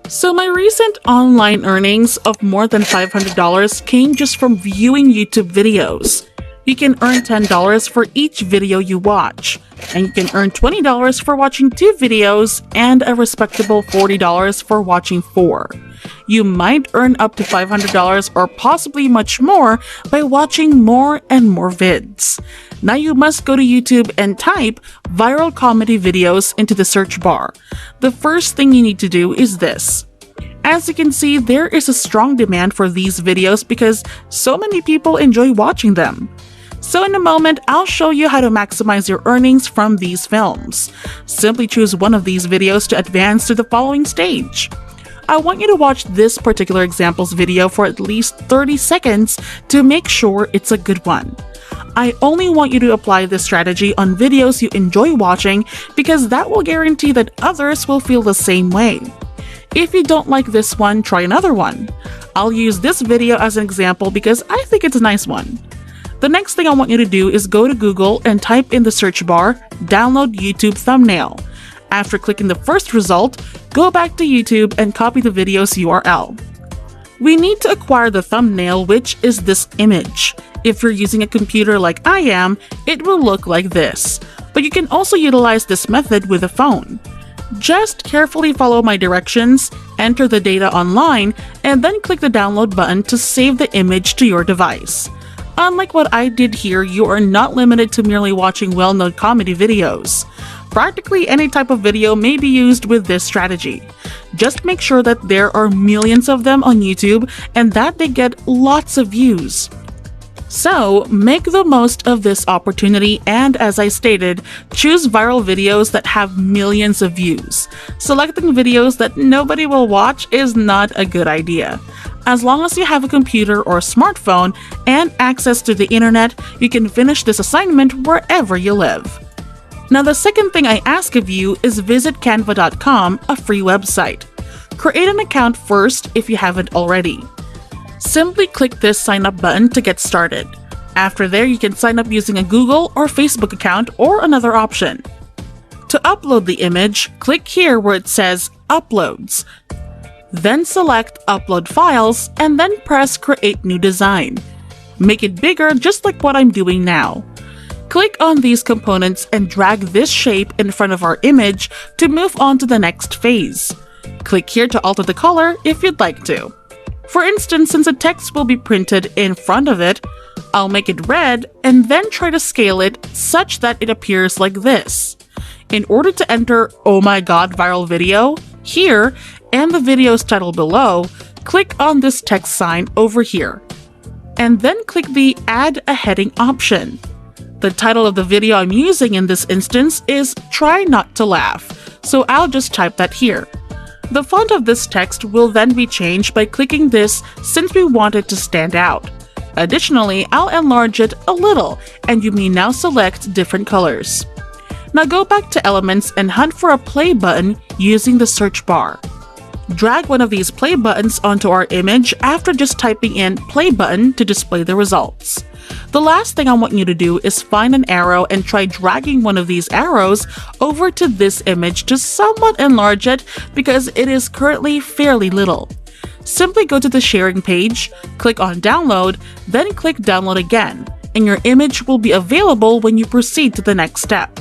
So my recent online earnings of more than $500 came just from viewing YouTube videos. You can earn $10 for each video you watch, and you can earn $20 for watching 2 videos and a respectable $40 for watching 4. You might earn up to $500 or possibly much more by watching more and more vids. Now you must go to YouTube and type viral comedy videos into the search bar. The first thing you need to do is this. As you can see, there is a strong demand for these videos because so many people enjoy watching them. So in a moment, I'll show you how to maximize your earnings from these films. Simply choose one of these videos to advance to the following stage. I want you to watch this particular example's video for at least 30 seconds to make sure it's a good one. I only want you to apply this strategy on videos you enjoy watching because that will guarantee that others will feel the same way. If you don't like this one, try another one. I'll use this video as an example because I think it's a nice one. The next thing I want you to do is go to Google and type in the search bar, download YouTube thumbnail. After clicking the first result, go back to YouTube and copy the video's URL. We need to acquire the thumbnail, which is this image. If you're using a computer like I am, it will look like this. But you can also utilize this method with a phone. Just carefully follow my directions, enter the data online, and then click the download button to save the image to your device. Unlike what I did here, you are not limited to merely watching well-known comedy videos. Practically any type of video may be used with this strategy. Just make sure that there are millions of them on YouTube and that they get lots of views. So, make the most of this opportunity and, as I stated, choose viral videos that have millions of views. Selecting videos that nobody will watch is not a good idea. As long as you have a computer or smartphone and access to the internet, you can finish this assignment wherever you live. Now, the second thing I ask of you is visit canva.com, a free website. Create an account first if you haven't already. Simply click this sign up button to get started. After there, you can sign up using a Google or Facebook account or another option. To upload the image, click here where it says Uploads. Then select Upload Files and then press Create New Design. Make it bigger just like what I'm doing now. Click on these components and drag this shape in front of our image to move on to the next phase. Click here to alter the color if you'd like to. For instance, since the text will be printed in front of it, I'll make it red and then try to scale it such that it appears like this. In order to enter "Oh my god" viral video here and the video's title below, click on this text sign over here. And then click the Add a Heading option. The title of the video I'm using in this instance is Try Not to Laugh, so I'll just type that here. The font of this text will then be changed by clicking this since we want it to stand out. Additionally, I'll enlarge it a little and you may now select different colors. Now go back to Elements and hunt for a play button using the search bar. Drag one of these play buttons onto our image after just typing in play button to display the results. The last thing I want you to do is find an arrow and try dragging one of these arrows over to this image to somewhat enlarge it because it is currently fairly little. Simply go to the sharing page, click on download, then click download again, and your image will be available when you proceed to the next step.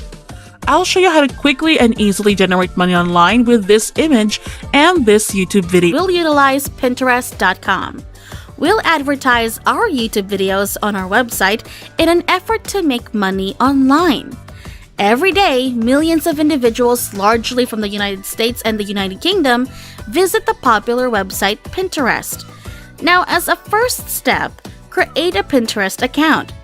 I'll show you how to quickly and easily generate money online with this image and this YouTube video. We'll utilize Pinterest.com. We'll advertise our YouTube videos on our website in an effort to make money online. Every day, millions of individuals, largely from the United States and the United Kingdom, visit the popular website Pinterest. Now, as a first step, create a Pinterest account.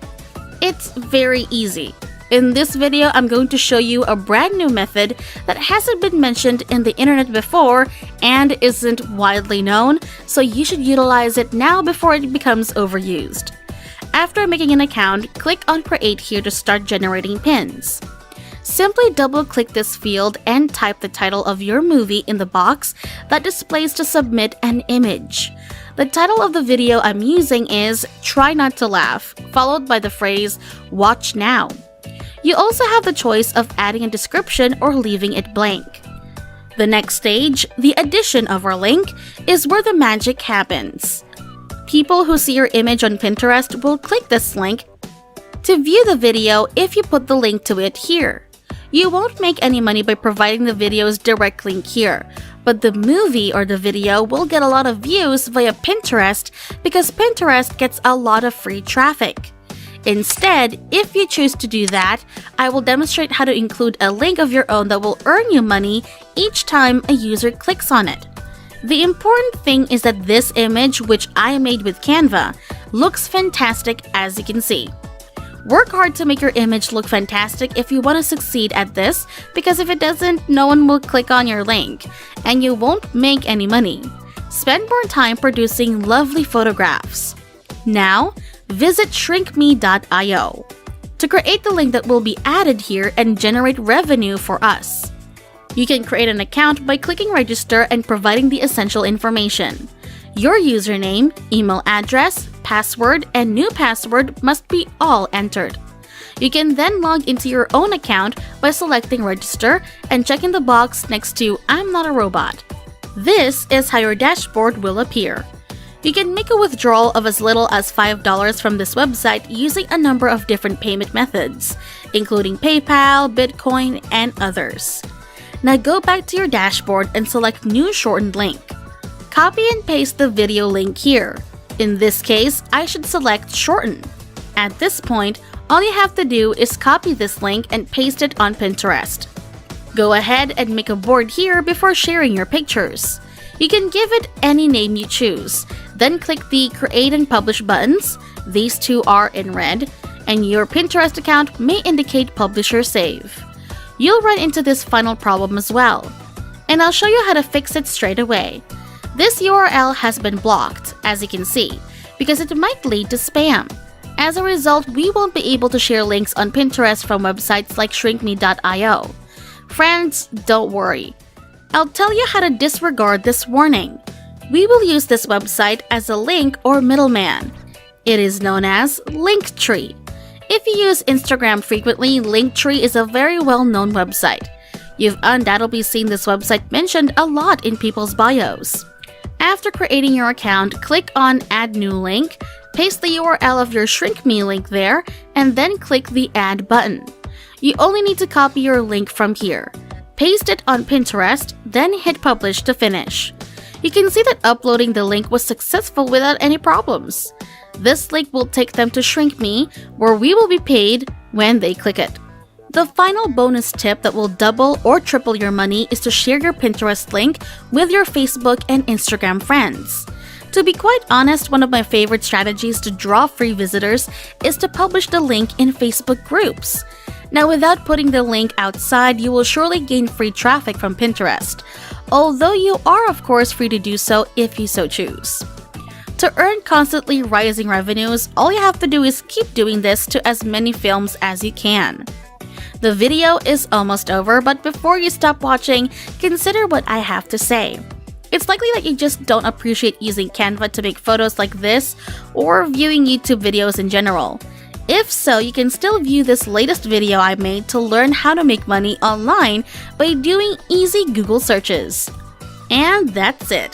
It's very easy. In this video, I'm going to show you a brand new method that hasn't been mentioned in the internet before and isn't widely known, so you should utilize it now before it becomes overused. After making an account, click on Create here to start generating pins. Simply double-click this field and type the title of your movie in the box that displays to submit an image. The title of the video I'm using is Try Not to Laugh, followed by the phrase Watch Now. You also have the choice of adding a description or leaving it blank. The next stage, the addition of our link, is where the magic happens. People who see your image on Pinterest will click this link to view the video if you put the link to it here. You won't make any money by providing the video's direct link here, but the movie or the video will get a lot of views via Pinterest because Pinterest gets a lot of free traffic. Instead, if you choose to do that, I will demonstrate how to include a link of your own that will earn you money each time a user clicks on it. The important thing is that this image, which I made with Canva, looks fantastic as you can see. Work hard to make your image look fantastic if you want to succeed at this, because if it doesn't, no one will click on your link, and you won't make any money. Spend more time producing lovely photographs. Now, visit shrinkme.io to create the link that will be added here and generate revenue for us. You can create an account by clicking register and providing the essential information. Your username, email address, password, and new password must be all entered. You can then log into your own account by selecting register and checking the box next to I'm not a robot. This is how your dashboard will appear. You can make a withdrawal of as little as $5 from this website using a number of different payment methods, including PayPal, Bitcoin, and others. Now go back to your dashboard and select New Shortened Link. Copy and paste the video link here. In this case, I should select Shorten. At this point, all you have to do is copy this link and paste it on Pinterest. Go ahead and make a board here before sharing your pictures. You can give it any name you choose. Then click the Create and Publish buttons. These two are in red, and your Pinterest account may indicate Publish or Save. You'll run into this final problem as well, and I'll show you how to fix it straight away. This URL has been blocked, as you can see, because it might lead to spam. As a result, we won't be able to share links on Pinterest from websites like shrinkme.io. Friends, don't worry. I'll tell you how to disregard this warning. We will use this website as a link or middleman. It is known as Linktree. If you use Instagram frequently, Linktree is a very well-known website. You've undoubtedly seen this website mentioned a lot in people's bios. After creating your account, click on Add New Link, paste the URL of your ShrinkMe link there, and then click the Add button. You only need to copy your link from here. Paste it on Pinterest, then hit Publish to finish. You can see that uploading the link was successful without any problems. This link will take them to ShrinkMe, where we will be paid when they click it. The final bonus tip that will double or triple your money is to share your Pinterest link with your Facebook and Instagram friends. To be quite honest, one of my favorite strategies to draw free visitors is to publish the link in Facebook groups. Now, without putting the link outside, you will surely gain free traffic from Pinterest, although you are of course free to do so if you so choose. To earn constantly rising revenues, all you have to do is keep doing this to as many films as you can. The video is almost over, but before you stop watching, consider what I have to say. It's likely that you just don't appreciate using Canva to make photos like this or viewing YouTube videos in general. If so, you can still view this latest video I made to learn how to make money online by doing easy Google searches. And that's it.